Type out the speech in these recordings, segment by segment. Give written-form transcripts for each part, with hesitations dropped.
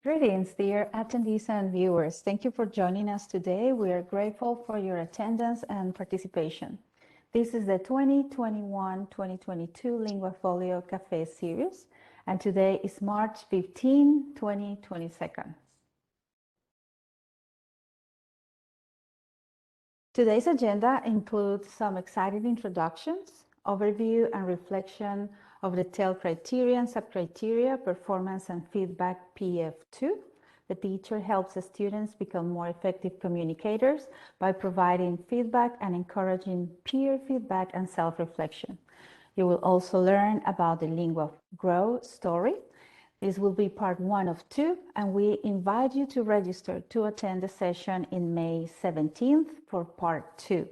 Greetings, dear attendees and viewers. Thank you for joining us today. We are grateful for your attendance and participation. This is the 2021-2022 LinguaFolio Café series, and today is March 15, 2022. Today's agenda includes some exciting introductions, overview and reflection of the TEL criteria and subcriteria, performance and feedback PF2. The teacher helps the students become more effective communicators by providing feedback and encouraging peer feedback and self-reflection. You will also learn about the LinguaGrow story. This will be part 1 of 2, and we invite you to register to attend the session in May 17th for part 2.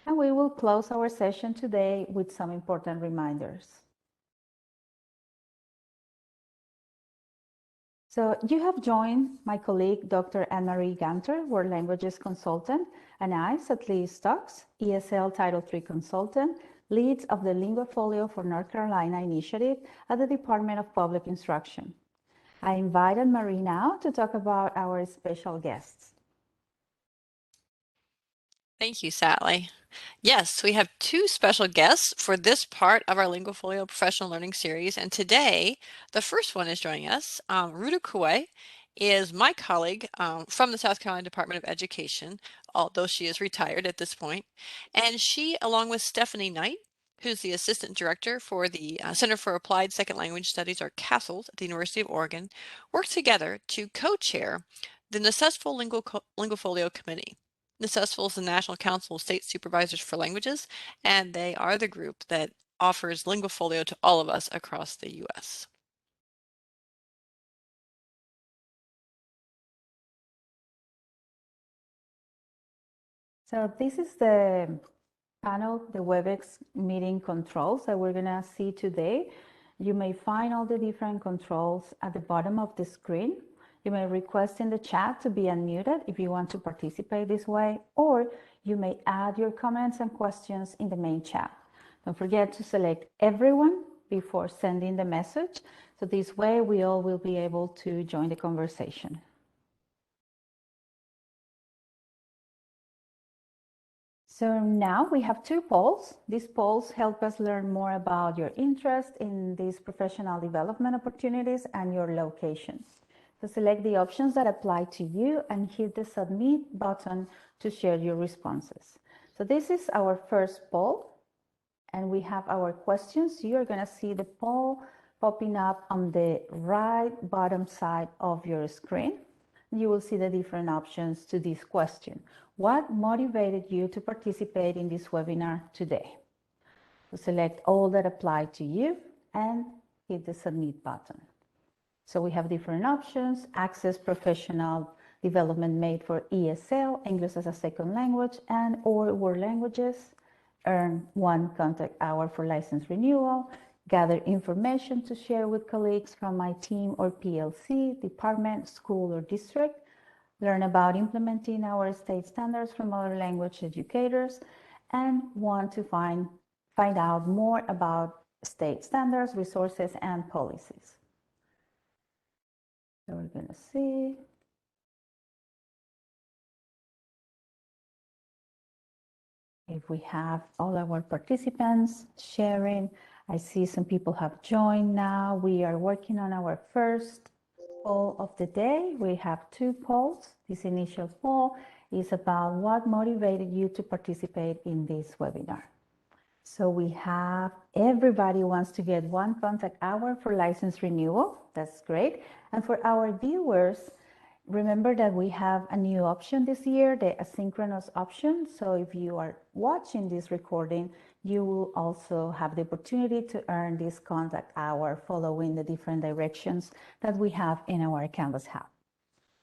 And we will close our session today with some important reminders. So you have joined my colleague, Dr. Anne-Marie Ganter, World Languages Consultant, and I, Satli Stokes, ESL Title III Consultant, leads of the LinguaFolio for North Carolina initiative at the Department of Public Instruction. I invite Anne-Marie now to talk about our special guests. Thank you, Sally. Yes, we have 2 special guests for this part of our LinguaFolio Professional Learning Series, and today the first one is joining us. Ruta Koué is my colleague from the South Carolina Department of Education, although she is retired at this point, and she, along with Stephanie Knight, who's the Assistant Director for the Center for Applied Second Language Studies, or CASELS, at the University of Oregon, work together to co-chair the NCDPI LinguaFolio Committee. NCDPI is the National Council of State Supervisors for Languages, and they are the group that offers LinguaFolio to all of us across the U.S. So this is the panel, the WebEx meeting controls that we're gonna see today. You may find all the different controls at the bottom of the screen. You may request in the chat to be unmuted if you want to participate this way, or you may add your comments and questions in the main chat. Don't forget to select everyone before sending the message, so this way we all will be able to join the conversation. So now we have 2 polls. These polls help us learn more about your interest in these professional development opportunities and your locations. So select the options that apply to you and hit the submit button to share your responses. So this is our first poll, and we have our questions. You're going to see the poll popping up on the right bottom side of your screen. You will see the different options to this question. What motivated you to participate in this webinar today? So select all that apply to you and hit the submit button. So we have different options: access professional development made for ESL, English as a second language, and or world languages, earn 1 contact hour for license renewal, gather information to share with colleagues from my team or PLC, department, school, or district, learn about implementing our state standards from other language educators, and want to find out more about state standards, resources, and policies. So we're going to see. If we have all our participants sharing. I see some people have joined now. We are working on our first poll of the day. We have 2 polls. This initial poll is about what motivated you to participate in this webinar. So we have everybody wants to get 1 contact hour for license renewal. That's great. And for our viewers, remember that we have a new option this year, the asynchronous option. So if you are watching this recording, you will also have the opportunity to earn this contact hour following the different directions that we have in our Canvas Hub.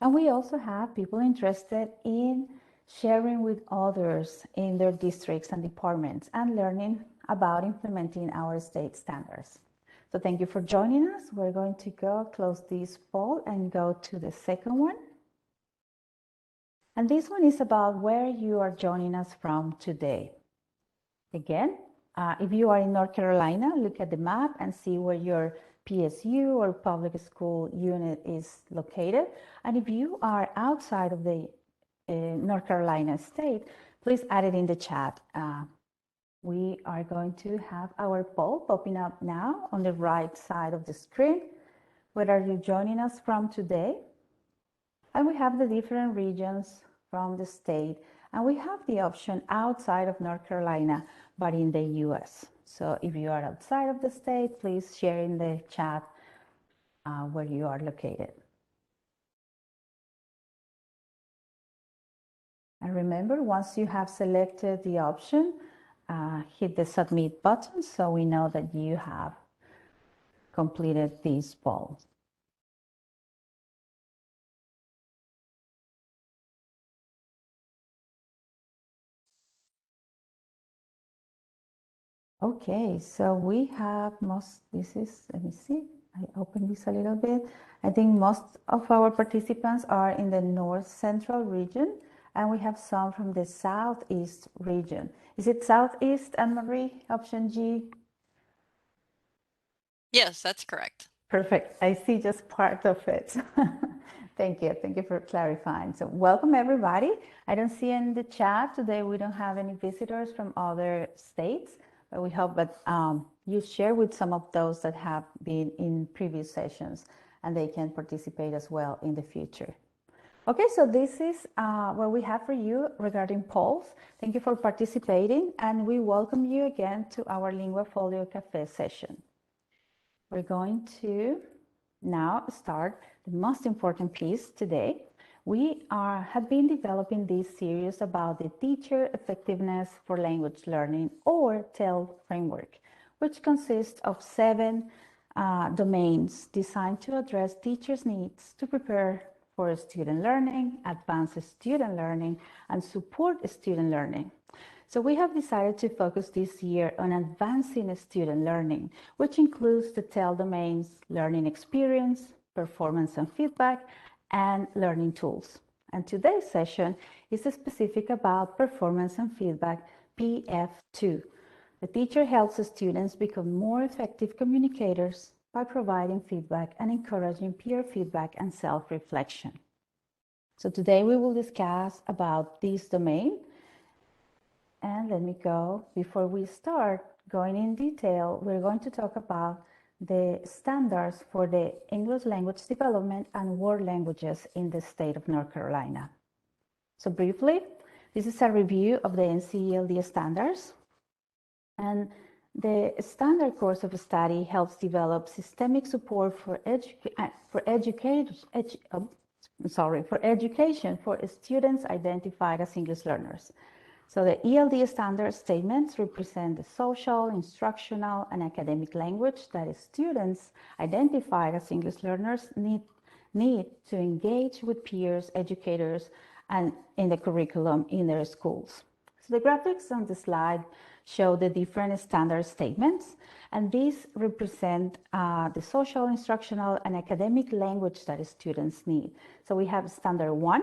And we also have people interested in sharing with others in their districts and departments and learning about implementing our state standards. So thank you for joining us. We're going to go close this poll and go to the second one. And this one is about where you are joining us from today. Again, if you are in North Carolina, look at the map and see where your PSU or public school unit is located. And if you are outside of the North Carolina state, please add it in the chat. We are going to have our poll popping up now on the right side of the screen. Where are you joining us from today? And we have the different regions from the state, and we have the option outside of North Carolina, but in the US. So if you are outside of the state, please share in the chat where you are located. And remember, once you have selected the option, hit the submit button so we know that you have completed this poll. Okay, so we have let me see, I open this a little bit. I think most of our participants are in the North Central region, and we have some from the Southeast region. Is it Southeast, Anne-Marie, option G? Yes, that's correct. Perfect. I see just part of it. Thank you. Thank you for clarifying. So welcome everybody. I don't see in the chat today, we don't have any visitors from other states, but we hope that you share with some of those that have been in previous sessions and they can participate as well in the future. Okay, so this is what we have for you regarding polls. Thank you for participating, and we welcome you again to our LinguaFolio Café session. We're going to now start the most important piece today. We have been developing this series about the Teacher Effectiveness for Language Learning, or TEL framework, which consists of 7 domains designed to address teachers' needs to prepare for student learning, advance student learning, and support student learning. So we have decided to focus this year on advancing student learning, which includes the TEL domains, learning experience, performance and feedback, and learning tools. And today's session is specific about performance and feedback, PF2. The teacher helps students become more effective communicators by providing feedback and encouraging peer feedback and self-reflection. So today we will discuss about this domain. And let me go, before we start going in detail, we're going to talk about the standards for the English language development and world languages in the state of North Carolina. So briefly, this is a review of the NCDPI standards. And the standard course of study helps develop systemic support for education for students identified as English learners. So the ELD standard statements represent the social, instructional, and academic language that students identified as English learners need to engage with peers, educators, and in the curriculum in their schools. So the graphics on the slide show the different standard statements, and these represent the social, instructional, and academic language that students need. So we have standard 1,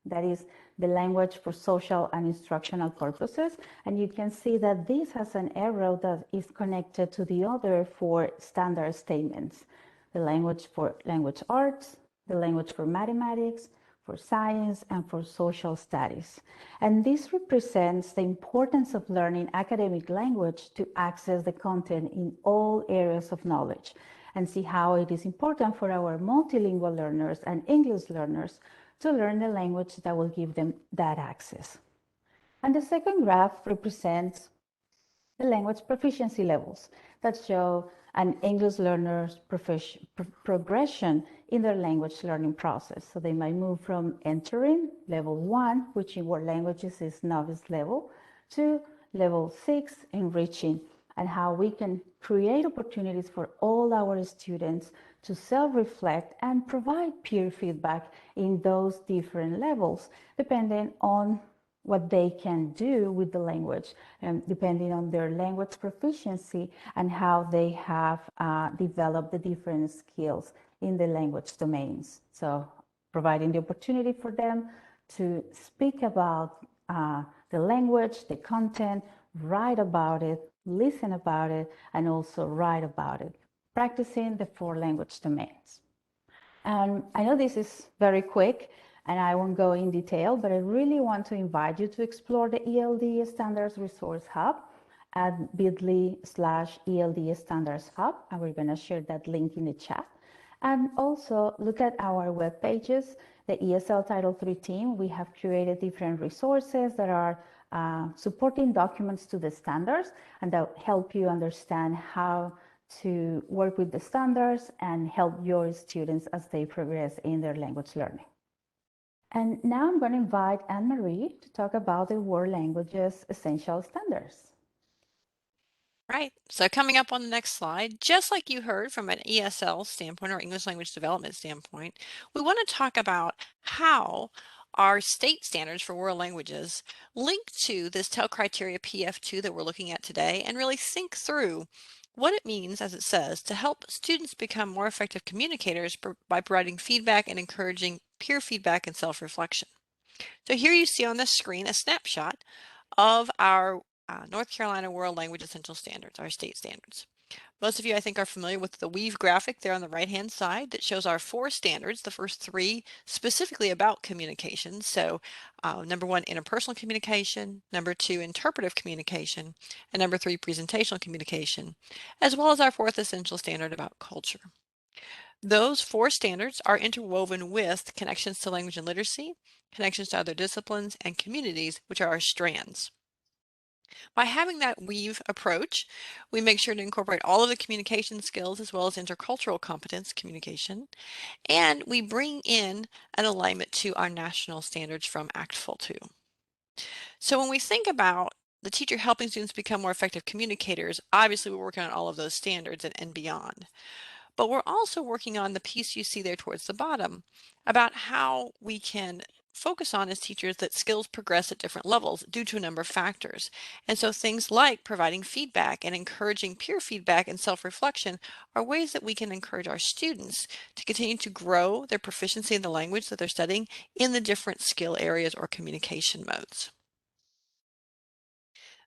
that is the language for social and instructional purposes. And you can see that this has an arrow that is connected to the other 4 standard statements. The language for language arts, the language for mathematics, for science, and for social studies. And this represents the importance of learning academic language to access the content in all areas of knowledge, and see how it is important for our multilingual learners and English learners to learn the language that will give them that access. And the second graph represents the language proficiency levels that show an English learner's progression in their language learning process. So they might move from entering level 1, which in world languages is novice level, to level 6, enriching, and how we can create opportunities for all our students to self-reflect and provide peer feedback in those different levels, depending on what they can do with the language, and depending on their language proficiency and how they have developed the different skills in the language domains. So providing the opportunity for them to speak about the language, the content, write about it, listen about it, and also write about it. practicing the 4 language domains. And I know this is very quick and I won't go in detail, but I really want to invite you to explore the ELD Standards Resource Hub at bit.ly/ELD Standards Hub, and we're going to share that link in the chat. And also look at our web pages. The ESL Title III team, we have created different resources that are supporting documents to the standards and that help you understand how to work with the standards and help your students as they progress in their language learning. And now I'm going to invite Anne-Marie to talk about the World Languages Essential Standards. Right, so coming up on the next slide, just like you heard from an ESL standpoint or English Language Development standpoint, we want to talk about how our state standards for world languages link to this TEL criteria PF2 that we're looking at today and really think through what it means, as it says, to help students become more effective communicators by providing feedback and encouraging peer feedback and self-reflection. So here you see on the screen a snapshot of our North Carolina World Language Essential Standards, our state standards. Most of you, I think, are familiar with the weave graphic there on the right-hand side that shows our 4 standards, the first 3 specifically about communication. So number 1, interpersonal communication, number 2, interpretive communication, and number 3, presentational communication, as well as our 4th essential standard about culture. Those 4 standards are interwoven with connections to language and literacy, connections to other disciplines, and communities, which are our strands. By having that weave approach, we make sure to incorporate all of the communication skills as well as intercultural competence communication, and we bring in an alignment to our national standards from ACTFL 2. So when we think about the teacher helping students become more effective communicators, obviously we're working on all of those standards and beyond. But we're also working on the piece you see there towards the bottom about how we can focus on as teachers that skills progress at different levels due to a number of factors. And so things like providing feedback and encouraging peer feedback and self-reflection are ways that we can encourage our students to continue to grow their proficiency in the language that they're studying in the different skill areas or communication modes.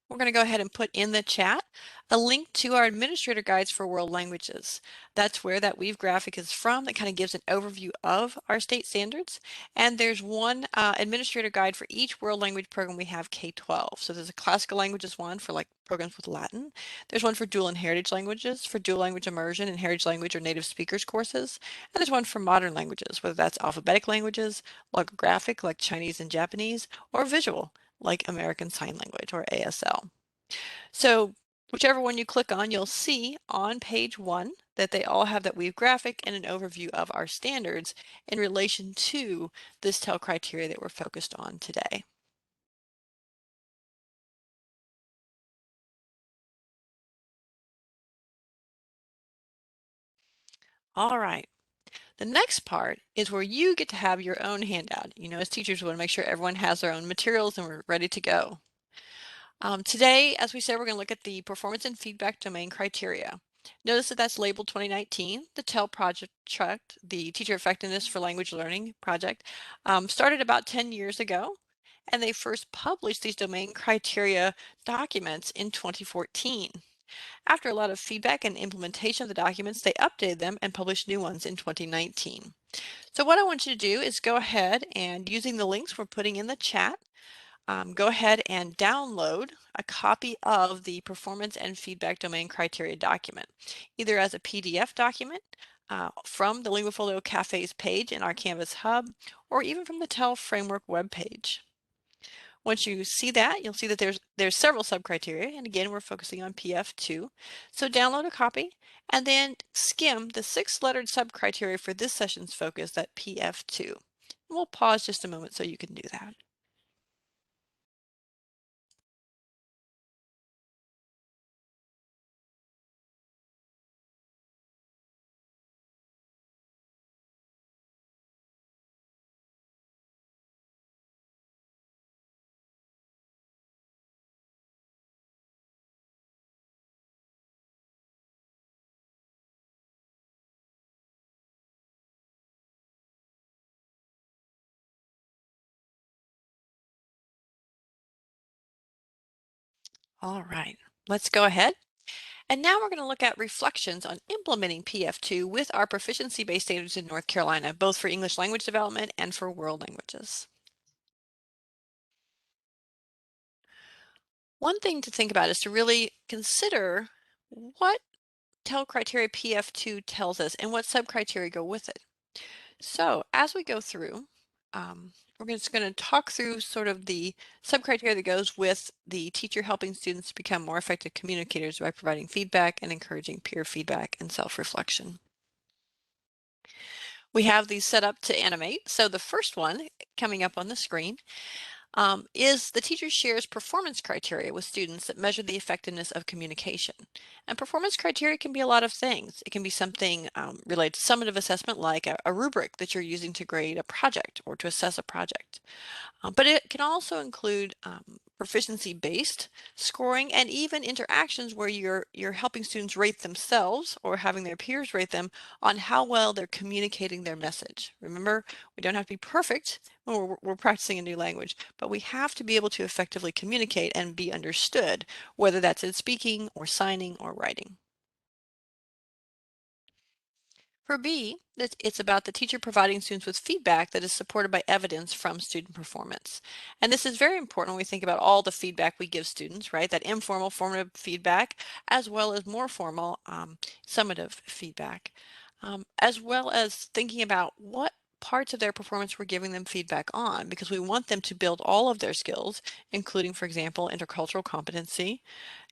We're going to go ahead and put in the chat a link to our administrator guides for world languages. That's where that weave graphic is from. That kind of gives an overview of our state standards. And there's one administrator guide for each world language program we have K-12. So there's a classical languages one for like programs with Latin. There's one for dual and heritage languages, for dual language immersion and heritage language or native speakers courses. And there's one for modern languages, whether that's alphabetic languages, logographic like Chinese and Japanese, or visual like American Sign Language or ASL. So whichever one you click on, you'll see on page 1 that they all have that weave graphic and an overview of our standards in relation to this TEL criteria that we're focused on today. All right. The next part is where you get to have your own handout. You know, as teachers, we want to make sure everyone has their own materials and we're ready to go. Today, as we said, we're going to look at the performance and feedback domain criteria. Notice that that's labeled 2019. The TEL project, the Teacher Effectiveness for Language Learning project, started about 10 years ago, and they first published these domain criteria documents in 2014. After a lot of feedback and implementation of the documents, they updated them and published new ones in 2019. So what I want you to do is go ahead and, using the links we're putting in the chat, go ahead and download a copy of the performance and feedback domain criteria document, either as a PDF document from the LinguaFolio Cafe's page in our Canvas Hub, or even from the TEL Framework webpage. Once you see that, you'll see that there's several subcriteria, and again, we're focusing on PF2. So download a copy, and then skim the 6-lettered subcriteria for this session's focus, that PF2. We'll pause just a moment so you can do that. All right, let's go ahead And now we're going to look at reflections on implementing PF2 with our proficiency-based standards in North Carolina, both for English language development and for world languages. One thing to think about is to really consider what tell criteria PF2 tells us and what sub-criteria go with it. So as we go through, we're just going to talk through sort of the sub-criteria that goes with the teacher helping students become more effective communicators by providing feedback and encouraging peer feedback and self-reflection. We have these set up to animate. So the first one coming up on the screen is the teacher shares performance criteria with students that measure the effectiveness of communication. And performance criteria can be a lot of things. It can be something related to summative assessment like a rubric that you're using to grade a project or to assess a project. But it can also include proficiency-based scoring and even interactions where you're helping students rate themselves or having their peers rate them on how well they're communicating their message. Remember, we don't have to be perfect when we're practicing a new language, but we have to be able to effectively communicate and be understood, whether that's in speaking or signing or writing. For B, it's about the teacher providing students with feedback that is supported by evidence from student performance. And this is very important when we think about all the feedback we give students, right? That informal formative feedback, as well as more formal summative feedback, as well as thinking about what parts of their performance we're giving them feedback on, because we want them to build all of their skills, including, for example, intercultural competency,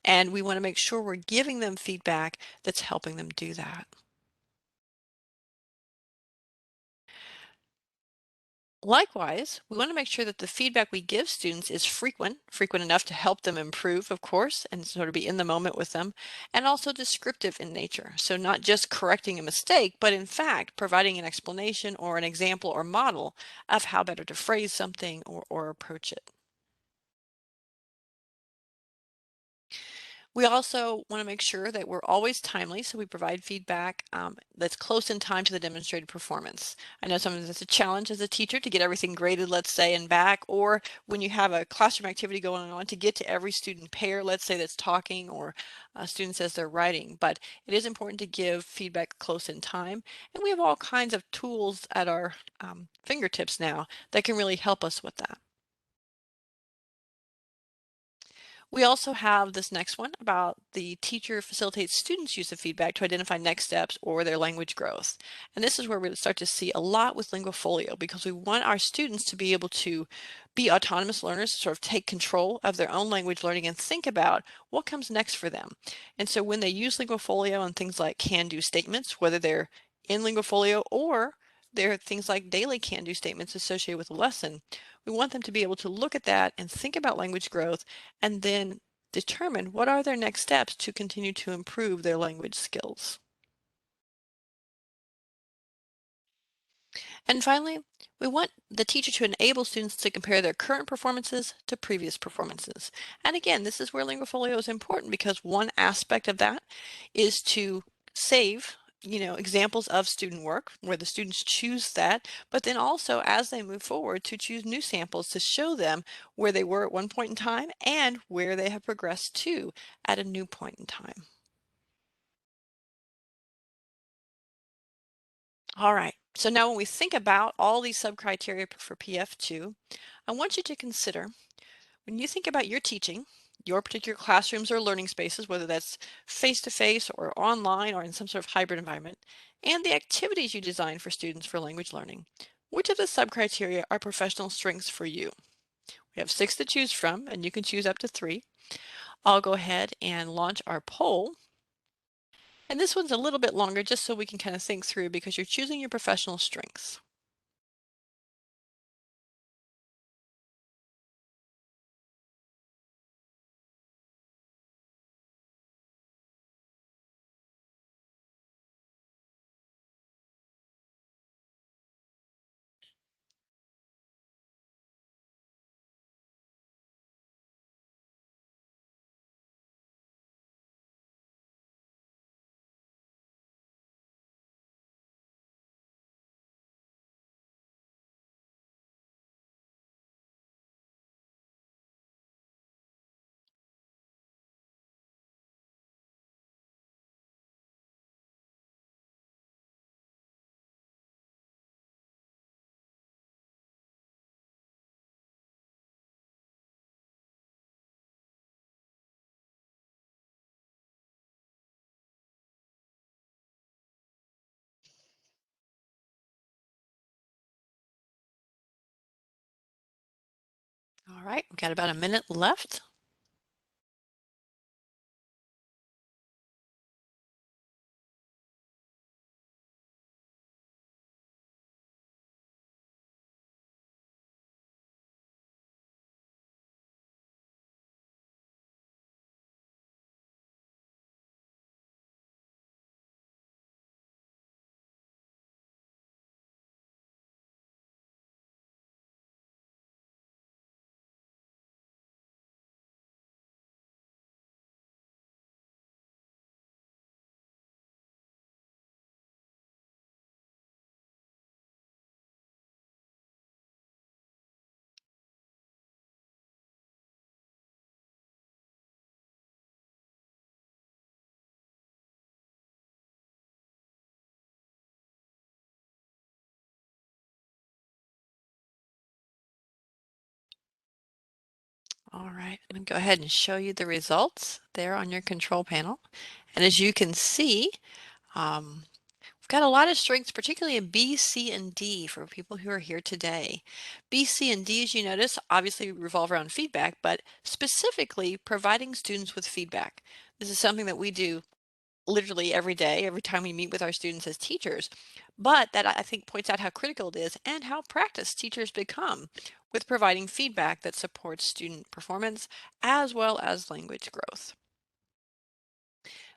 and we want to make sure we're giving them feedback that's helping them do that. Likewise, we want to make sure that the feedback we give students is frequent enough to help them improve, of course, and sort of be in the moment with them, and also descriptive in nature. So not just correcting a mistake, but in fact, providing an explanation or an example or model of how better to phrase something or approach it. We also want to make sure that we're always timely, so we provide feedback that's close in time to the demonstrated performance. I know sometimes it's a challenge as a teacher to get everything graded, let's say, and back, or when you have a classroom activity going on to get to every student pair, let's say that's talking or students as they're writing. But it is important to give feedback close in time, and we have all kinds of tools at our fingertips now that can really help us with that. We also have this next one about the teacher facilitates students' use of feedback to identify next steps or their language growth. And this is where we start to see a lot with LinguaFolio, because we want our students to be able to be autonomous learners, sort of take control of their own language learning and think about what comes next for them. And so when they use LinguaFolio and things like can-do statements, whether they're in LinguaFolio or there are things like daily can-do statements associated with a lesson, we want them to be able to look at that and think about language growth and then determine what are their next steps to continue to improve their language skills. And finally, we want the teacher to enable students to compare their current performances to previous performances. And again, this is where LinguaFolio is important, because one aspect of that is to save examples of student work where the students choose that, but then also as they move forward to choose new samples to show them where they were at one point in time and where they have progressed to at a new point in time. All right, so now when we think about all these sub-criteria for PF2, I want you to consider when you think about your teaching, your particular classrooms or learning spaces, whether that's face-to-face or online or in some sort of hybrid environment, and the activities you design for students for language learning, which of the sub-criteria are professional strengths for you? We have 6 to choose from, and you can choose up to 3. I'll go ahead and launch our poll. And this one's a little bit longer just so we can kind of think through, because you're choosing your professional strengths. All right, we've got about a minute left. All right, I'm going to go ahead and show you the results there on your control panel. And as you can see, we've got a lot of strengths, particularly in B, C, and D for people who are here today. B, C, and D, as you notice, obviously revolve around feedback, but specifically providing students with feedback. This is something that we do literally every day, every time we meet with our students as teachers, but that I think points out how critical it is and how practiced teachers become with providing feedback that supports student performance as well as language growth.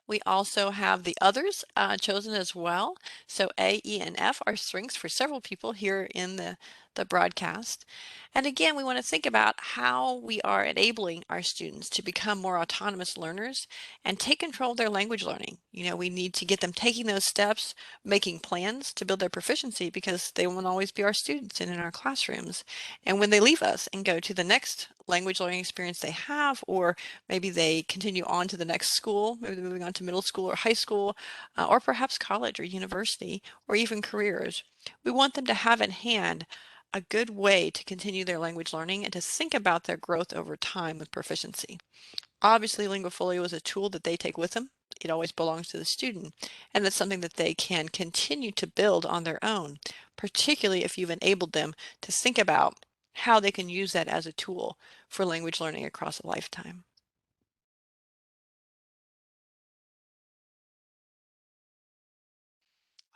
We also have the others chosen as well. So A, E, and F are strengths for several people here in the broadcast. And again, we want to think about how we are enabling our students to become more autonomous learners and take control of their language learning. You know, we need to get them taking those steps, making plans to build their proficiency because they won't always be our students and in our classrooms. And when they leave us and go to the next language learning experience they have, or maybe they continue on to the next school, maybe they're moving on to middle school or high school, or perhaps college or university, or even careers. We want them to have in hand a good way to continue their language learning and to think about their growth over time with proficiency. Obviously, LinguaFolio is a tool that they take with them. It always belongs to the student, and that's something that they can continue to build on their own, particularly if you've enabled them to think about how they can use that as a tool for language learning across a lifetime.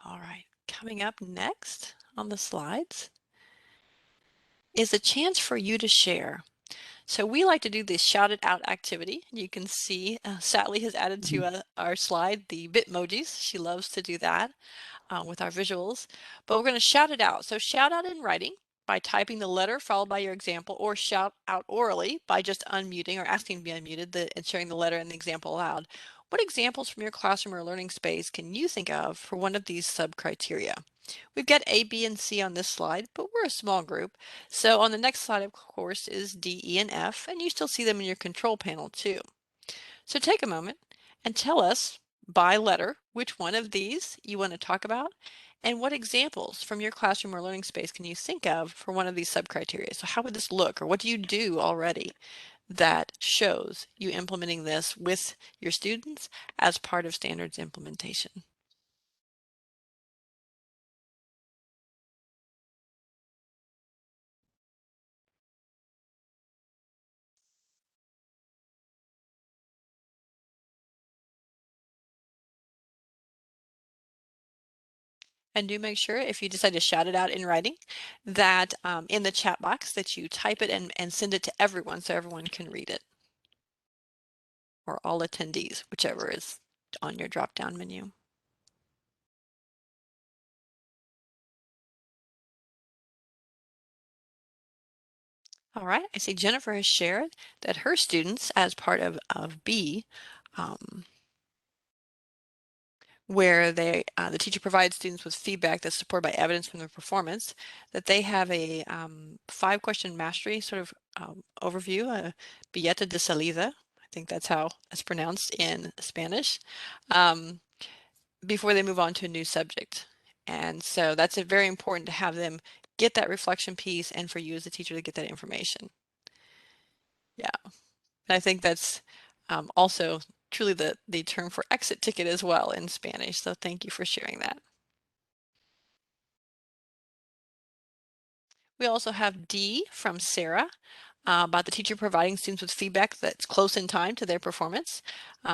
All right, coming up next on the slides is a chance for you to share. So we like to do this shout it out activity. You can see Sally has added to our slide the Bitmojis. She loves to do that with our visuals, but we're going to shout it out. So shout out in writing by typing the letter followed by your example, or shout out orally by just unmuting or asking to be unmuted and sharing the letter and the example aloud. What examples from your classroom or learning space can you think of for one of these sub-criteria? We've got A, B, and C on this slide, but we're a small group. So on the next slide, of course, is D, E, and F, and you still see them in your control panel too. So take a moment and tell us by letter which one of these you want to talk about and what examples from your classroom or learning space can you think of for one of these sub-criteria. So how would this look, or what do you do already that shows you implementing this with your students as part of standards implementation? And do make sure, if you decide to shout it out in writing, that in the chat box that you type it and send it to everyone so everyone can read it, or all attendees, whichever is on your drop-down menu. All right, I see Jennifer has shared that her students, as part of B, where the teacher provides students with feedback that's supported by evidence from their performance, that they have a 5-question mastery sort of overview, a billete de salida. I think that's how it's pronounced in Spanish, before they move on to a new subject. And so that's very important to have them get that reflection piece and for you as a teacher to get that information. Yeah, and I think that's also truly the term for exit ticket as well in Spanish. So thank you for sharing that. We also have D from Sarah. about the teacher providing students with feedback that's close in time to their performance.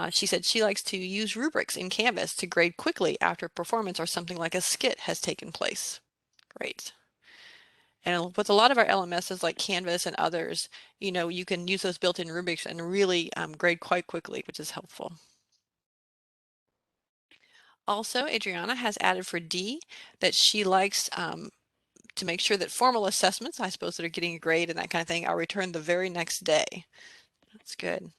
She said she likes to use rubrics in Canvas to grade quickly after performance or something like a skit has taken place. Great. And with a lot of our LMSs like Canvas and others, you can use those built-in rubrics and really grade quite quickly, which is helpful. Also, Adriana has added for D that she likes to make sure that formal assessments, I suppose that are getting a grade and that kind of thing, are returned the very next day. That's good.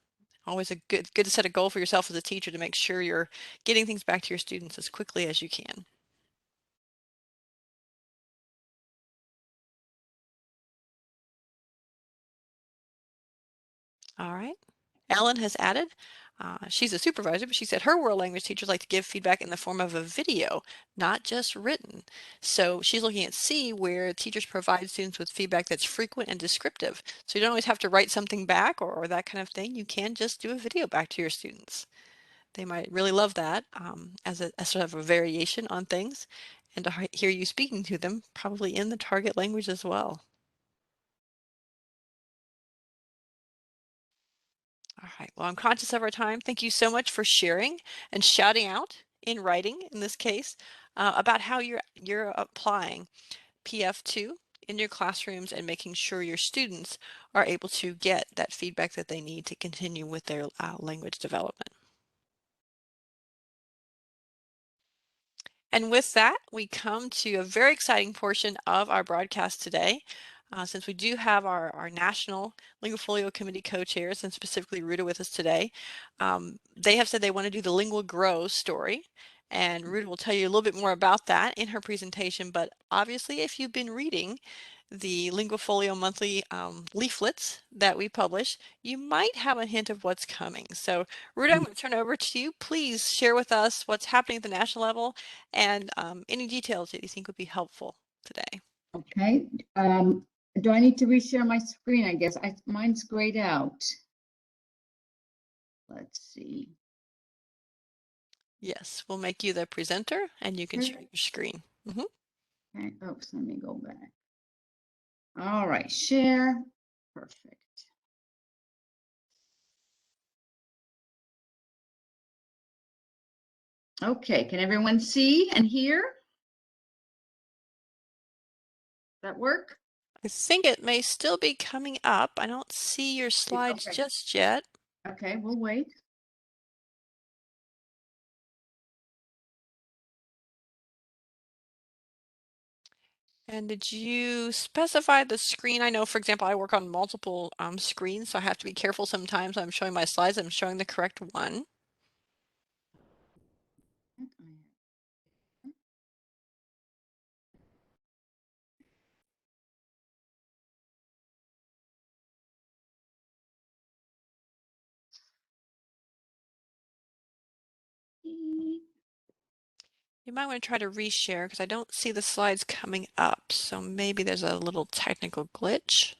Always a good to set a goal for yourself as a teacher to make sure you're getting things back to your students as quickly as you can. All right. Ellen has added, she's a supervisor, but she said her world language teachers like to give feedback in the form of a video, not just written. So she's looking at C, where teachers provide students with feedback that's frequent and descriptive. So you don't always have to write something back or that kind of thing. You can just do a video back to your students. They might really love that as sort of a variation on things, and to hear you speaking to them probably in the target language as well. All right, well, I'm conscious of our time. Thank you so much for sharing and shouting out in writing, in this case, about how you're applying PF2 in your classrooms and making sure your students are able to get that feedback that they need to continue with their language development. And with that, we come to a very exciting portion of our broadcast today. Since we do have our national LinguaFolio committee co-chairs, and specifically Ruta with us today, they have said they want to do the LinguaGrow story. And Ruta will tell you a little bit more about that in her presentation. But obviously, if you've been reading the LinguaFolio monthly leaflets that we publish, you might have a hint of what's coming. So Ruta, I'm going to turn it over to you. Please share with us what's happening at the national level and any details that you think would be helpful today. Okay. Do I need to reshare my screen? I guess mine's grayed out. Let's see. Yes, we'll make you the presenter and you can share your screen. Okay. Oops, let me go back. All right, share. Perfect. Okay, can everyone see and hear? That work? I think it may still be coming up. I don't see your slides just yet. Okay, we'll wait. And did you specify the screen? I know, for example, I work on multiple screens, so I have to be careful sometimes when I'm showing my slides. I'm showing the correct one. You might want to try to reshare because I don't see the slides coming up. So maybe there's a little technical glitch.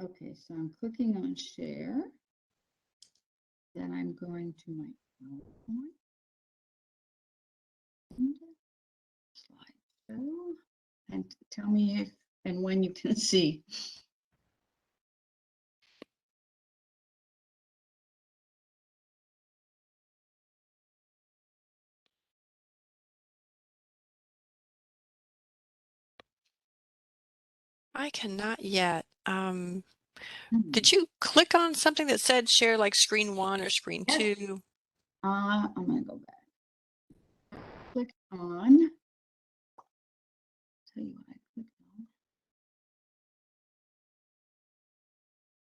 Okay, so I'm clicking on share. Then I'm going to my PowerPoint. Slideshow. And tell me if and when you can see. I cannot yet. Did you click on something that said share like screen 1 or screen 2? I'm going to go back. Click on. Tell you what I clicked on.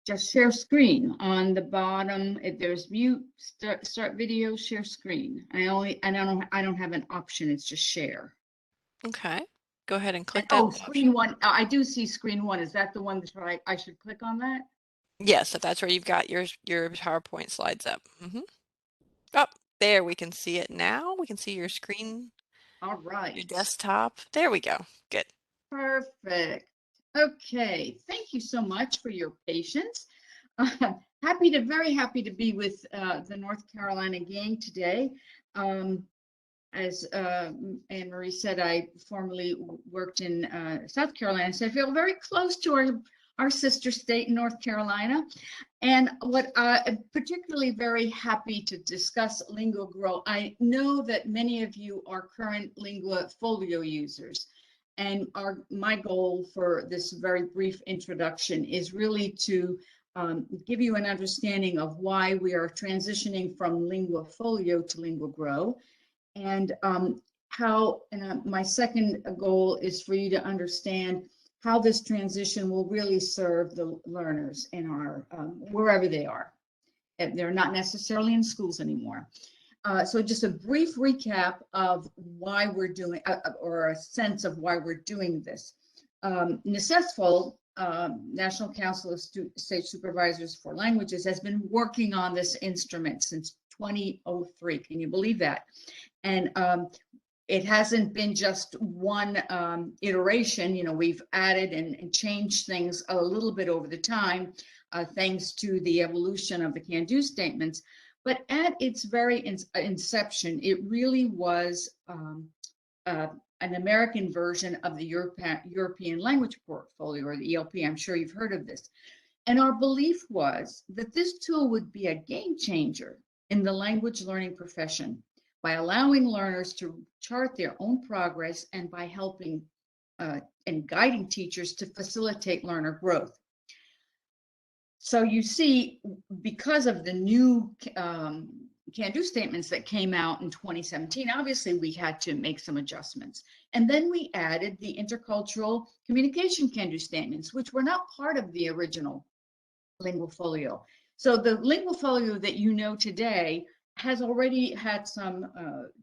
Just share screen on the bottom. If there's mute, start video, share screen. I don't have an option. It's just share. Okay. Go ahead and click And, that. screen 1. I do see screen 1. Is that the one that I should click on that? Yes, if that's where you've got your PowerPoint slides up. Oh, there we can see it now. We can see your screen. All right. Your desktop. There we go. Good. Perfect. Okay. Thank you so much for your patience. Very happy to be with the North Carolina gang today. As Anne Marie said, I formerly worked in South Carolina, so I feel very close to our sister state in North Carolina. And what I'm particularly very happy to discuss LinguaGrow. I know that many of you are current LinguaFolio users. And my goal for this very brief introduction is really to give you an understanding of why we are transitioning from LinguaFolio to LinguaGrow, and how my second goal is for you to understand how this transition will really serve the learners in our wherever they are. They're not necessarily in schools anymore. So just a brief recap of why we're doing, or a sense of why we're doing this. NCDPI, National Council of State Supervisors for Languages, has been working on this instrument since 2003. Can you believe that? And it hasn't been just one iteration. You know, we've added and changed things a little bit over the time, thanks to the evolution of the can-do statements. But at its very inception, it really was an American version of the European language portfolio, or the ELP. I'm sure you've heard of this. And our belief was that this tool would be a game changer in the language learning profession by allowing learners to chart their own progress, and by helping and guiding teachers to facilitate learner growth. So you see, because of the new can-do statements that came out in 2017, obviously we had to make some adjustments. And then we added the intercultural communication can-do statements, which were not part of the original LinguaFolio. So the LinguaFolio that you know today has already had some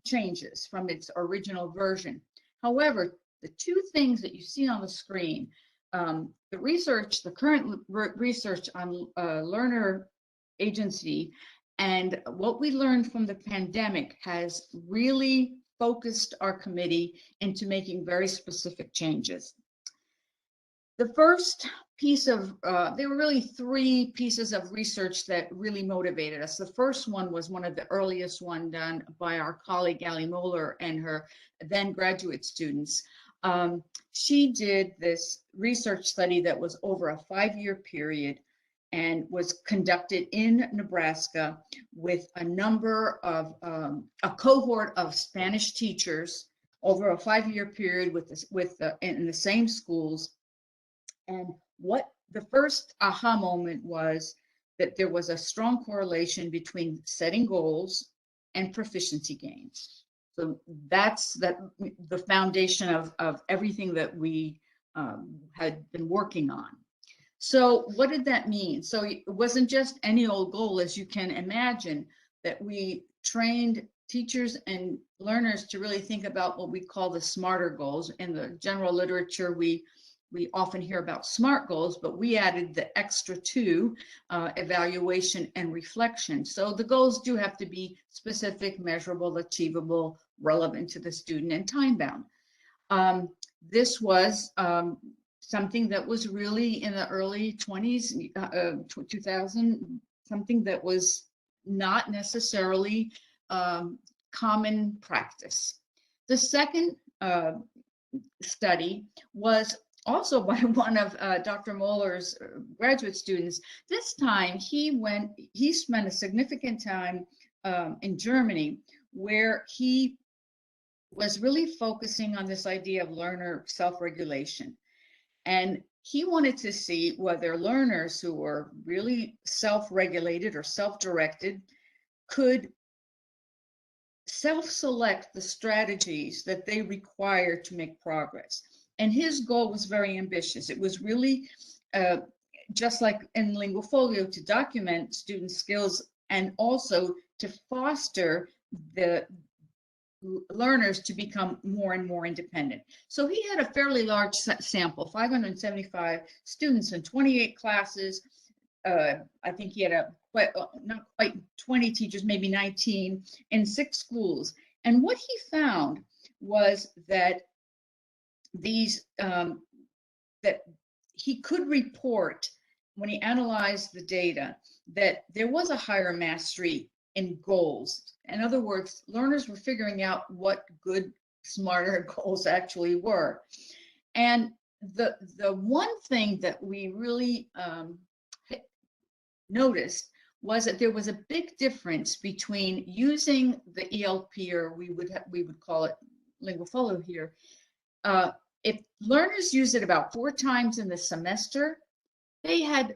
changes from its original version. However, the two things that you see on the screen, the current research on learner agency, and what we learned from the pandemic has really focused our committee into making very specific changes. The first piece of, there were really three pieces of research that really motivated us. The first one was one of the earliest one done by our colleague Ali Moeller and her then graduate students. She did this research study that was over a 5-year period and was conducted in Nebraska with a number of, a cohort of Spanish teachers over a 5-year period in the same schools. And what the first aha moment was that there was a strong correlation between setting goals and proficiency gains. So that's the foundation of everything that we had been working on. So what did that mean? So it wasn't just any old goal, as you can imagine, that we trained teachers and learners to really think about what we call the smarter goals. In the general literature, we often hear about SMART goals, but we added the extra two, evaluation and reflection. So the goals do have to be specific, measurable, achievable, relevant to the student, and time-bound. This was something that was really in the early 2000, something that was not necessarily common practice. The second study was also by one of Dr. Moeller's graduate students. This time he spent a significant time in Germany, where he was really focusing on this idea of learner self-regulation. And he wanted to see whether learners who were really self-regulated or self-directed could self-select the strategies that they require to make progress. And his goal was very ambitious. It was really just like in LinguaFolio, to document student skills and also to foster the learners to become more and more independent. So he had a fairly large sample, 575 students in 28 classes. I think he had not quite 20 teachers, maybe 19, in 6 schools. And what he found was that that he could report, when he analyzed the data, that there was a higher mastery in goals. In other words, learners were figuring out what good, smarter goals actually were. And the one thing that we really noticed was that there was a big difference between using the ELP, or we would call it LinguaFolio here. If learners use it about 4 times in the semester, they had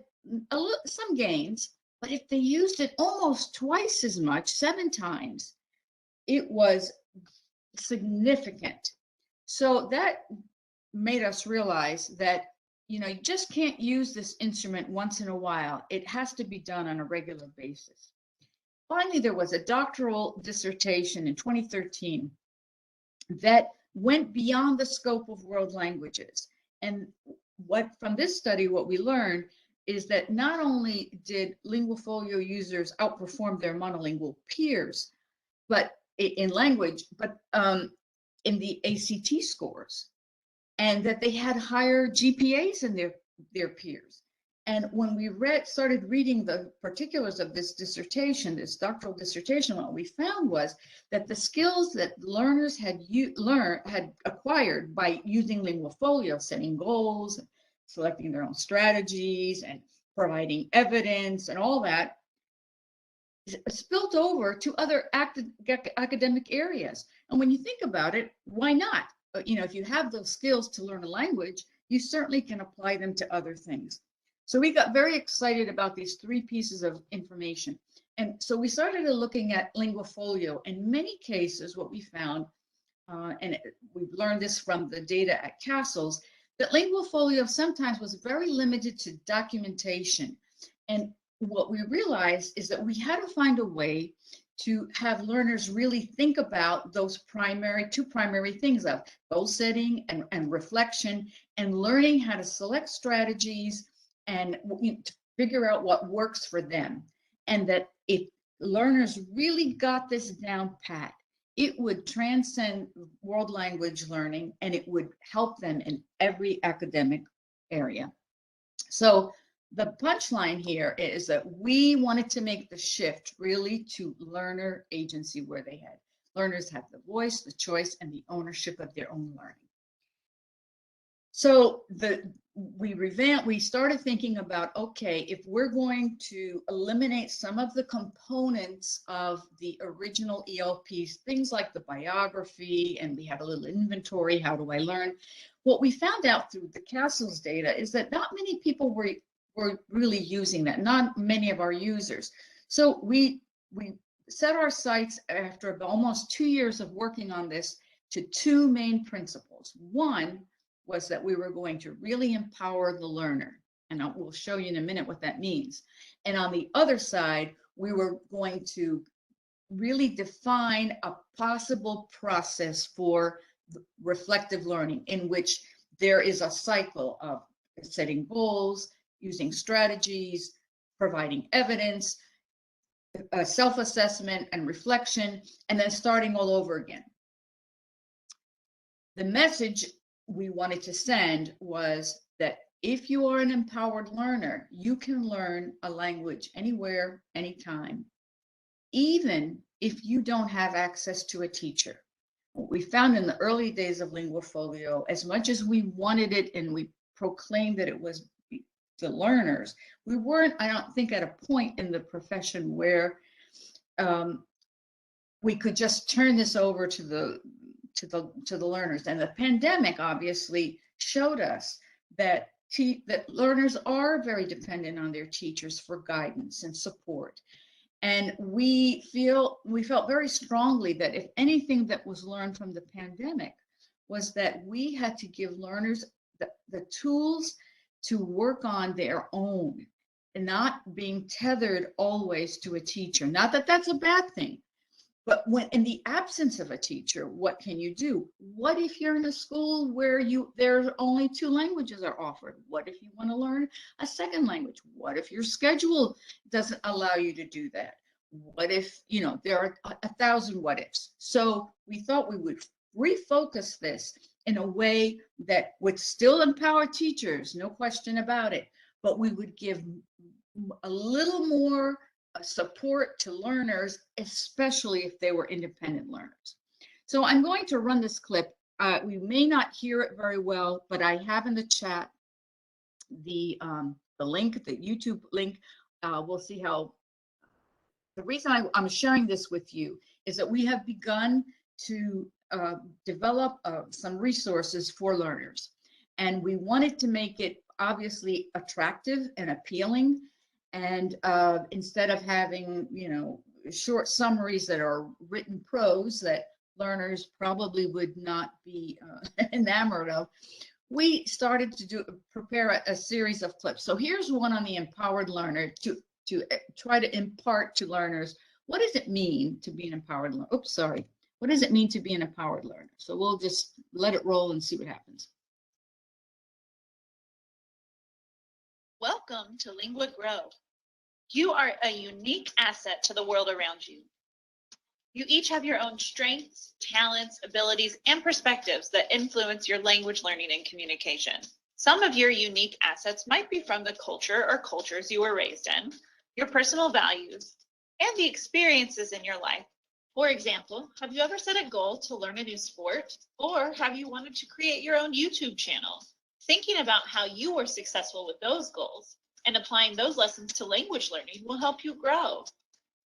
some gains, but if they used it almost twice as much, 7 times, it was significant. So that made us realize that, you just can't use this instrument once in a while. It has to be done on a regular basis. Finally, there was a doctoral dissertation in 2013 that went beyond the scope of world languages. And from this study, what we learned is that not only did LinguaFolio users outperform their monolingual peers, but in language, but in the ACT scores, and that they had higher GPAs than their peers. And when we started reading the particulars of this dissertation, this doctoral dissertation, what we found was that the skills that learners had acquired by using LinguaFolio, setting goals, selecting their own strategies, and providing evidence, and all that, spilled over to other academic areas. And when you think about it, why not? If you have those skills to learn a language, you certainly can apply them to other things. So we got very excited about these 3 pieces of information. And so we started looking at LinguaFolio. In many cases, what we found, and we've learned this from the data at Castles, that LinguaFolio sometimes was very limited to documentation. And what we realized is that we had to find a way to have learners really think about those 2 primary things of goal setting and reflection, and learning how to select strategies and to figure out what works for them. And that if learners really got this down pat, it would transcend world language learning, and it would help them in every academic area. So the punchline here is that we wanted to make the shift really to learner agency, where learners have the voice, the choice, and the ownership of their own learning. So we started thinking about, okay, if we're going to eliminate some of the components of the original ELPs, things like the biography, and we had a little inventory, how do I learn? What we found out through the Castles data is that not many people were really using that, not many of our users. So we set our sights, after almost 2 years of working on this, to 2 main principles. One was that we were going to really empower the learner, and we'll show you in a minute what that means. And on the other side, we were going to really define a possible process for reflective learning, in which there is a cycle of setting goals, using strategies, providing evidence, self-assessment and reflection, and then starting all over again. The message we wanted to send was that if you are an empowered learner, you can learn a language anywhere, anytime, even if you don't have access to a teacher. What we found in the early days of LinguaFolio, as much as we wanted it and we proclaimed that it was the learners, we weren't, I don't think, at a point in the profession where we could just turn this over to the learners. And the pandemic obviously showed us that learners are very dependent on their teachers for guidance and support. And we felt very strongly that if anything that was learned from the pandemic was that we had to give learners the tools to work on their own, and not being tethered always to a teacher. Not that that's a bad thing, but when in the absence of a teacher, what can you do? What if you're in a school where there's only 2 languages are offered? What if you want to learn a second language? What if your schedule doesn't allow you to do that? What if, there are 1,000 what ifs? So we thought we would refocus this in a way that would still empower teachers, no question about it, but we would give a little more support to learners, especially if they were independent learners. So I'm going to run this clip we may not hear it very well, but I have in the chat the link, the YouTube link. We'll see how. The reason I'm sharing this with you is that we have begun to develop some resources for learners, and we wanted to make it obviously attractive and appealing. And instead of having, short summaries that are written prose that learners probably would not be enamored of, we started to prepare a series of clips. So here's one on the empowered learner to try to impart to learners, what does it mean to be an empowered learner? Oops, sorry. What does it mean to be an empowered learner? So we'll just let it roll and see what happens. Welcome to LinguaGrow. You are a unique asset to the world around you. You each have your own strengths, talents, abilities, and perspectives that influence your language learning and communication. Some of your unique assets might be from the culture or cultures you were raised in, your personal values, and the experiences in your life. For example, have you ever set a goal to learn a new sport, or have you wanted to create your own YouTube channel? Thinking about how you were successful with those goals and applying those lessons to language learning will help you grow.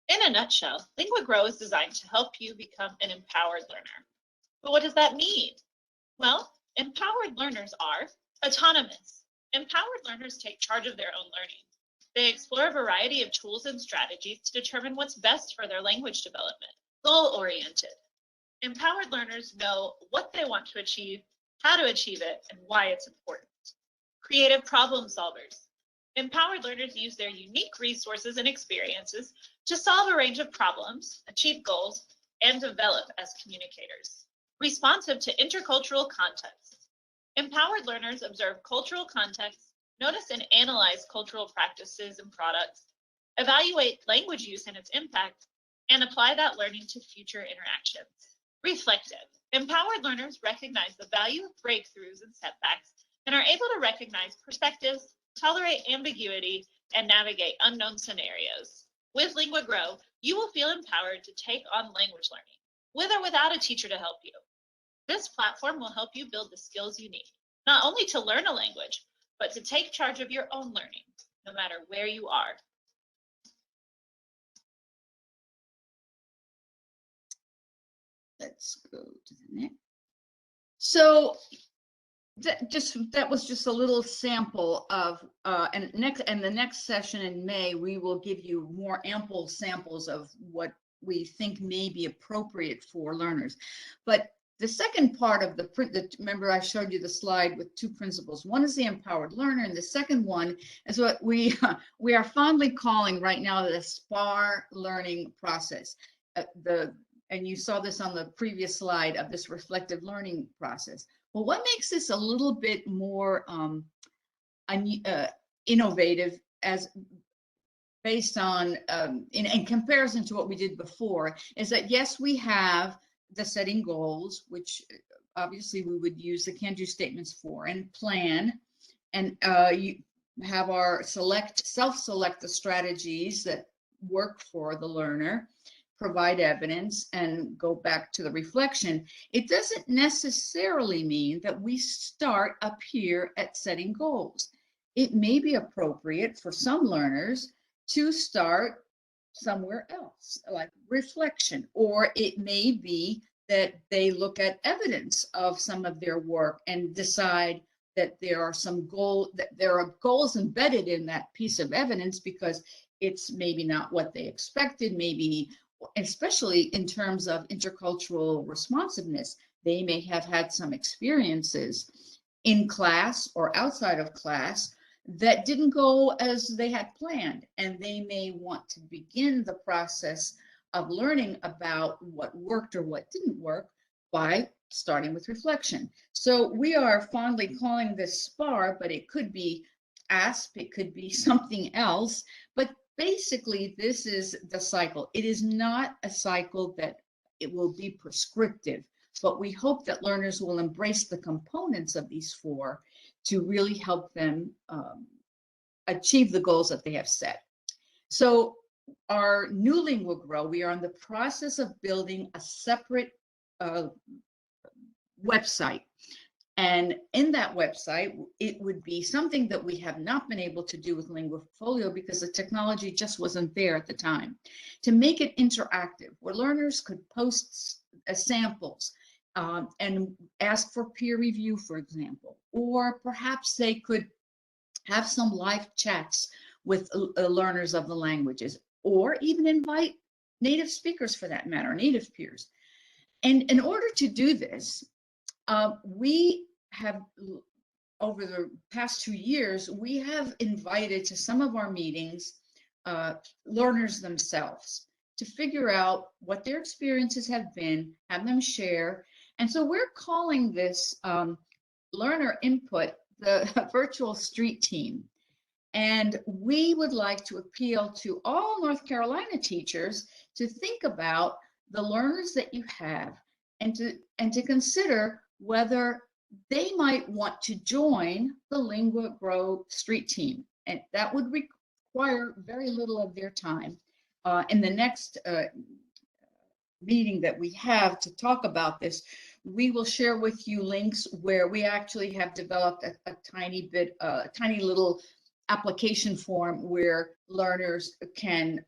In a nutshell, LinguaGrow is designed to help you become an empowered learner. But what does that mean? Well, empowered learners are autonomous. Empowered learners take charge of their own learning. They explore a variety of tools and strategies to determine what's best for their language development. Goal-oriented. Empowered learners know what they want to achieve, how to achieve it, and why it's important. Creative problem solvers. Empowered learners use their unique resources and experiences to solve a range of problems, achieve goals, and develop as communicators. Responsive to intercultural contexts. Empowered learners observe cultural contexts, notice and analyze cultural practices and products, evaluate language use and its impact, and apply that learning to future interactions. Reflective. Empowered learners recognize the value of breakthroughs and setbacks and are able to recognize perspectives, tolerate ambiguity, and navigate unknown scenarios. With LinguaGrow, you will feel empowered to take on language learning, with or without a teacher to help you. This platform will help you build the skills you need, not only to learn a language, but to take charge of your own learning, no matter where you are. Let's go to the next. So that was just a little sample of and the next session in May, we will give you more ample samples of what we think may be appropriate for learners. But the second part of remember I showed you the slide with two principles. One is the empowered learner, and the second one is what we are fondly calling right now the SPAR learning process. And you saw this on the previous slide of this reflective learning process. Well, what makes this a little bit more innovative as based on in comparison to what we did before is that, yes, we have the setting goals, which obviously we would use the can-do statements for, and plan, and you have our self-select the strategies that work for the learner, provide evidence, and go back to the reflection. It doesn't necessarily mean that we start up here at setting goals. It may be appropriate for some learners to start somewhere else, like reflection, or it may be that they look at evidence of some of their work and decide that there are goals embedded in that piece of evidence because it's maybe not what they expected, maybe, especially in terms of intercultural responsiveness, they may have had some experiences in class or outside of class that didn't go as they had planned, and they may want to begin the process of learning about what worked or what didn't work by starting with reflection. So we are fondly calling this SPAR, but it could be ASP, it could be something else, but basically this is the cycle. It is not a cycle that it will be prescriptive, but we hope that learners will embrace the components of these four to really help them achieve the goals that they have set. So our new LinguaGrow, we are in the process of building a separate website. And in that website, it would be something that we have not been able to do with LinguaFolio because the technology just wasn't there at the time. To make it interactive, where learners could post samples and ask for peer review, for example, or perhaps they could have some live chats with learners of the languages, or even invite native speakers for that matter, native peers. And in order to do this, we have, over the past 2 years, we have invited to some of our meetings learners themselves to figure out what their experiences have been, have them share. And so we're calling this learner input the virtual street team. And we would like to appeal to all North Carolina teachers to think about the learners that you have and to consider whether they might want to join the LinguaGrow street team. And that would require very little of their time. In the next meeting that we have to talk about this, we will share with you links where we actually have developed a tiny little application form where learners can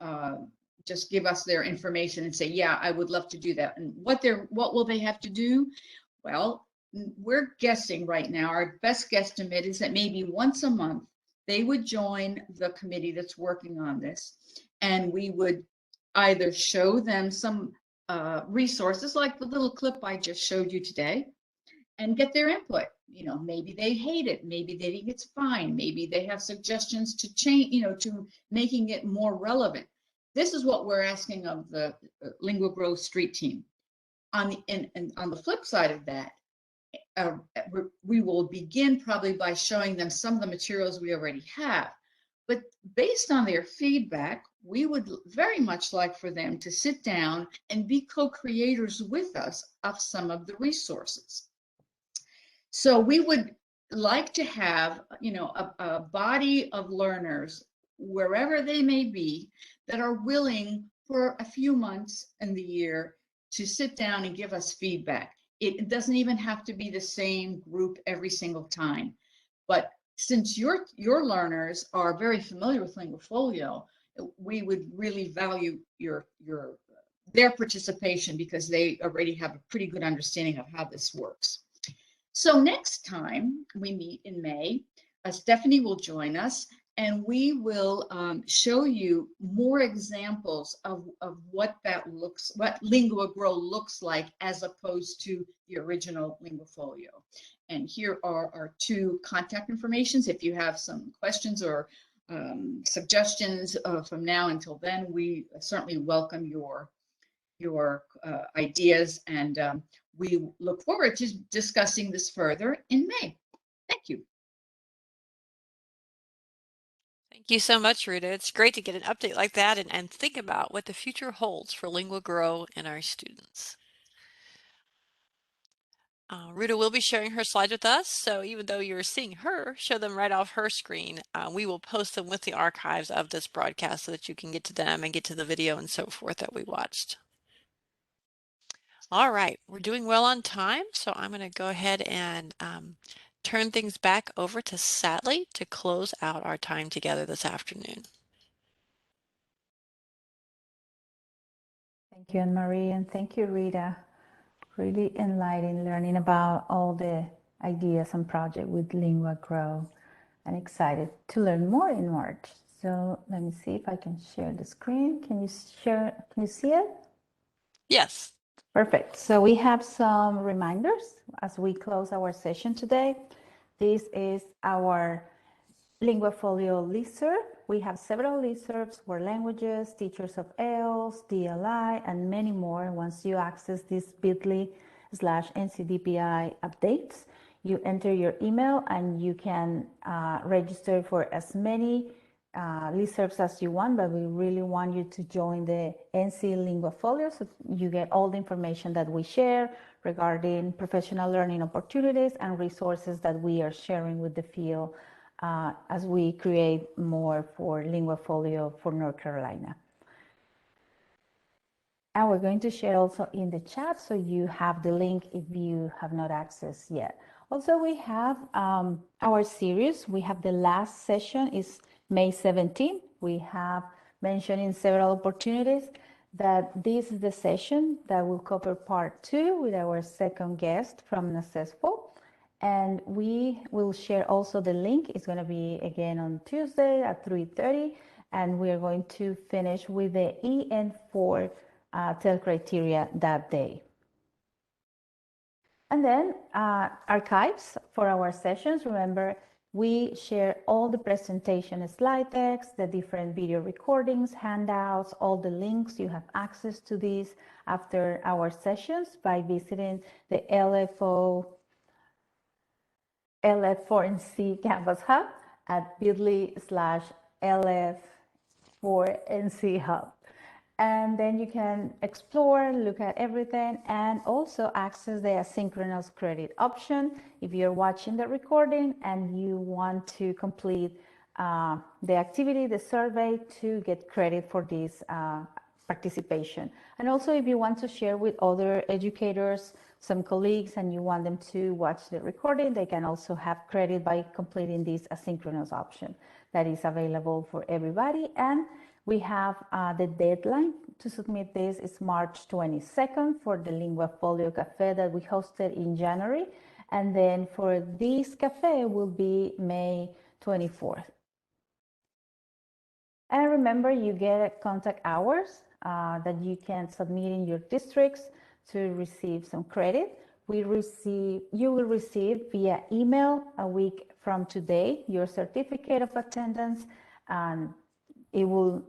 just give us their information and say, yeah, I would love to do that. And what will they have to do? Well, we're guessing right now, our best guesstimate is that maybe once a month, they would join the committee that's working on this. And we would either show them some resources like the little clip I just showed you today and get their input. You know, maybe they hate it, maybe they think it's fine, maybe they have suggestions to change, you know, to making it more relevant. This is what we're asking of the LinguaGrow street team. On the flip side of that, we will begin probably by showing them some of the materials we already have. But based on their feedback, we would very much like for them to sit down and be co-creators with us of some of the resources. So we would like to have, you know, a body of learners, wherever they may be, that are willing for a few months in the year to sit down and give us feedback. It doesn't even have to be the same group every single time. But since your learners are very familiar with LinguaFolio, we would really value their participation because they already have a pretty good understanding of how this works. So next time we meet in May, Stephanie will join us and we will show you more examples of what LinguaGrow looks like as opposed to the original LinguaFolio. And here are our two contact informations. If you have some questions or suggestions from now until then, we certainly welcome your ideas, and we look forward to discussing this further in May. Thank you. Thank you so much, Ruta. It's great to get an update like that and think about what the future holds for LinguaGrow and our students. Ruta will be sharing her slides with us, so even though you're seeing her, show them right off her screen. We will post them with the archives of this broadcast so that you can get to them and get to the video and so forth that we watched. All right, we're doing well on time, so I'm going to go ahead and turn things back over to Sally to close out our time together this afternoon. Thank you, Anne-Marie, and thank you, Rita. Really enlightening learning about all the ideas and projects with LinguaGrow, and excited to learn more in March. So let me see if I can share the screen. Can you see it? Yes. Perfect. So we have some reminders as we close our session today. This is our LinguaFolio listserv. We have several listservs for languages, teachers of ELS, DLI, and many more. Once you access this bit.ly/NCDPI updates, you enter your email and you can register for as many listservs as you want, but we really want you to join the NC LinguaFolio so you get all the information that we share regarding professional learning opportunities and resources that we are sharing with the field as we create more for LinguaFolio for North Carolina. And we're going to share also in the chat, so you have the link if you have not accessed yet. Also, we have our series. We have the last session is May 17th. We have mentioned in several opportunities that this is the session that will cover part 2 with our second guest from NACESPO. And we will share also the link. It's going to be again on Tuesday at 3:30. And we are going to finish with the EN4 TEL criteria that day. And then archives for our sessions. Remember, we share all the presentation slide decks, the different video recordings, handouts, all the links. You have access to these after our sessions by visiting the LF4NC Campus Hub at bit.ly/LF4NC Hub. And then you can explore, look at everything, and also access the asynchronous credit option if you're watching the recording and you want to complete the activity, the survey, to get credit for this participation. And also if you want to share with other educators, some colleagues, and you want them to watch the recording, they can also have credit by completing this asynchronous option that is available for everybody. And we have the deadline to submit this is March 22nd for the LinguaFolio Café that we hosted in January. And then for this café will be May 24th. And remember, you get contact hours that you can submit in your districts to receive some credit. You will receive via email a week from today your certificate of attendance, and it will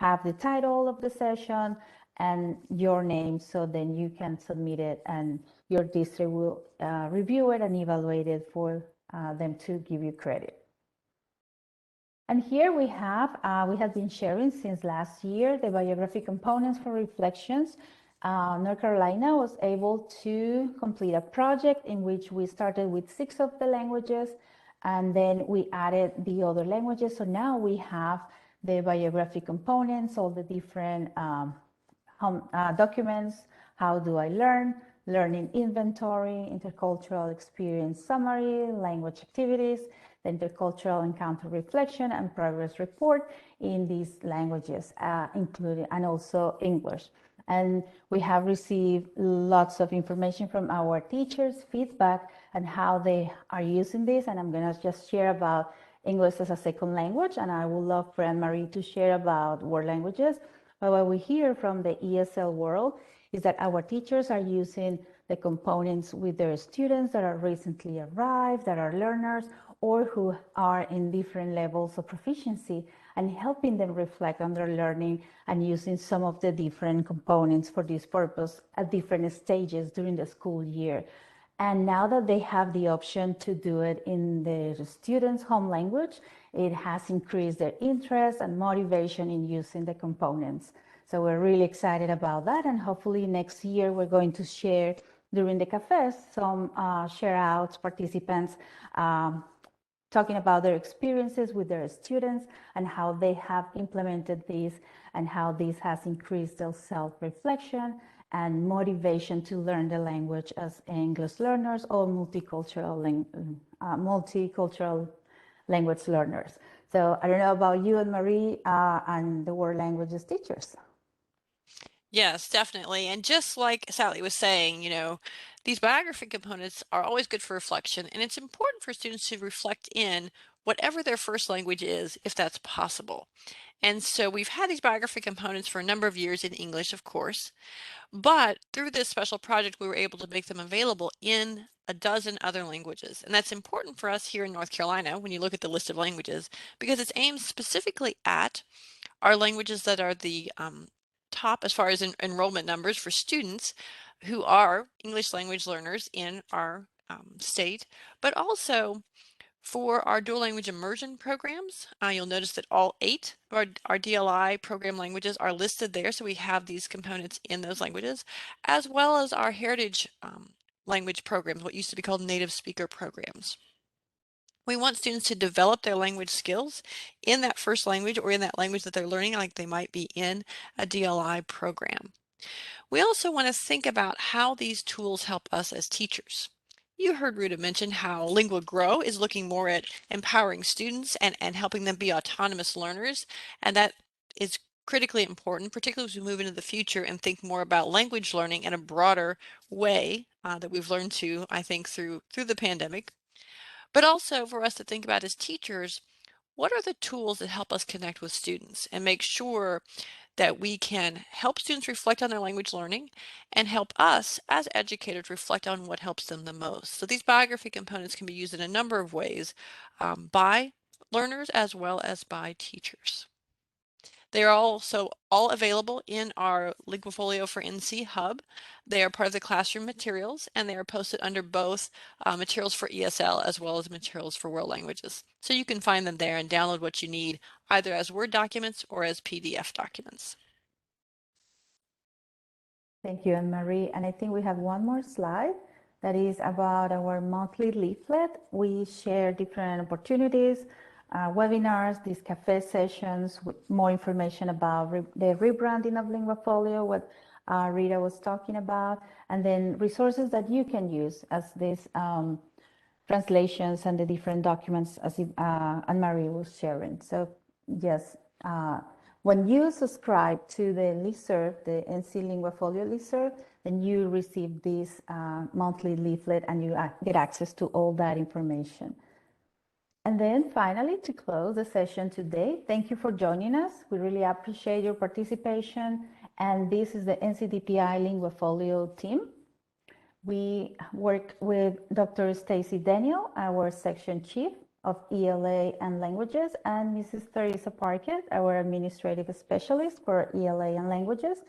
have the title of the session and your name, so then you can submit it and your district will review it and evaluate it for them to give you credit. And here we have been sharing since last year the biography components for reflections. North Carolina was able to complete a project in which we started with 6 of the languages and then we added the other languages. So now we have the biography components, all the different documents, how do I learn, learning inventory, intercultural experience summary, language activities, the intercultural encounter reflection, and progress report in these languages, including and also English. And we have received lots of information from our teachers, feedback, and how they are using this. And I'm going to just share about English as a second language, and I would love for Anne-Marie to share about world languages. But what we hear from the ESL world is that our teachers are using the components with their students that are recently arrived, that are learners, or who are in different levels of proficiency, and helping them reflect on their learning and using some of the different components for this purpose at different stages during the school year. And now that they have the option to do it in their students' home language, it has increased their interest and motivation in using the components. So we're really excited about that. And hopefully next year, we're going to share during the cafes some share outs, participants talking about their experiences with their students and how they have implemented this and how this has increased their self-reflection and motivation to learn the language as English learners or multicultural language learners. So I don't know about you and Marie and the world languages teachers. Yes, definitely. And just like Sally was saying, these biography components are always good for reflection, and it's important for students to reflect in whatever their first language is, if that's possible. And so we've had these biography components for a number of years in English, of course, but through this special project, we were able to make them available in a dozen other languages. And that's important for us here in North Carolina when you look at the list of languages, because it's aimed specifically at our languages that are the top as far as enrollment numbers for students who are English language learners in our state, but also for our dual language immersion programs. You'll notice that all 8 of our DLI program languages are listed there, so we have these components in those languages, as well as our heritage language programs, what used to be called native speaker programs. We want students to develop their language skills in that first language or in that language that they're learning, like they might be in a DLI program. We also want to think about how these tools help us as teachers. You heard Ruta mention how LinguaGrow is looking more at empowering students and helping them be autonomous learners, and that is critically important, particularly as we move into the future and think more about language learning in a broader way that we've learned to, I think, through the pandemic. But also for us to think about as teachers, what are the tools that help us connect with students and make sure that we can help students reflect on their language learning and help us as educators reflect on what helps them the most. So these biography components can be used in a number of ways by learners as well as by teachers. They are also all available in our LinguaFolio for NC hub. They are part of the classroom materials, and they are posted under both materials for ESL as well as materials for world languages. So you can find them there and download what you need either as Word documents or as PDF documents. Thank you, Anne-Marie. And I think we have one more slide that is about our monthly leaflet. We share different opportunities, webinars, these cafe sessions, with more information about the rebranding of LinguaFolio, what Rita was talking about, and then resources that you can use as these translations and the different documents as Anne-Marie was sharing. So yes, when you subscribe to the listserv, the NC LinguaFolio listserv, then you receive this monthly leaflet and you get access to all that information. And then finally, to close the session today, thank you for joining us. We really appreciate your participation. And this is the NCDPI LinguaFolio team. We work with Dr. Stacy Daniel, our section chief of ELA and languages, and Mrs. Teresa Parkett, our administrative specialist for ELA and languages.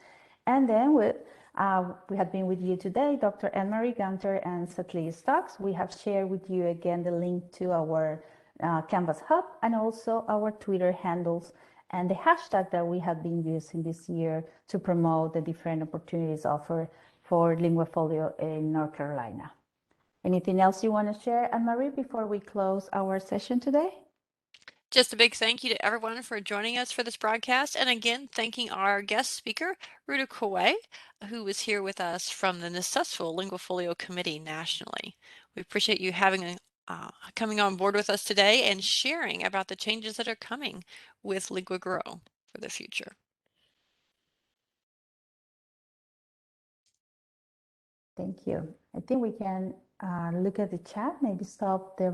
And then we have been with you today, Dr. Anne-Marie Gunter and Satli Stocks. We have shared with you again the link to our Canvas Hub and also our Twitter handles and the hashtag that we have been using this year to promote the different opportunities offered for LinguaFolio in North Carolina. Anything else you want to share, Anne-Marie, before we close our session today? Just a big thank you to everyone for joining us for this broadcast. And again, thanking our guest speaker, Ruta Kouei, who was here with us from the successful LinguaFolio Committee nationally. We appreciate you coming on board with us today and sharing about the changes that are coming with LinguaGrow for the future. Thank you. I think we can look at the chat, maybe stop the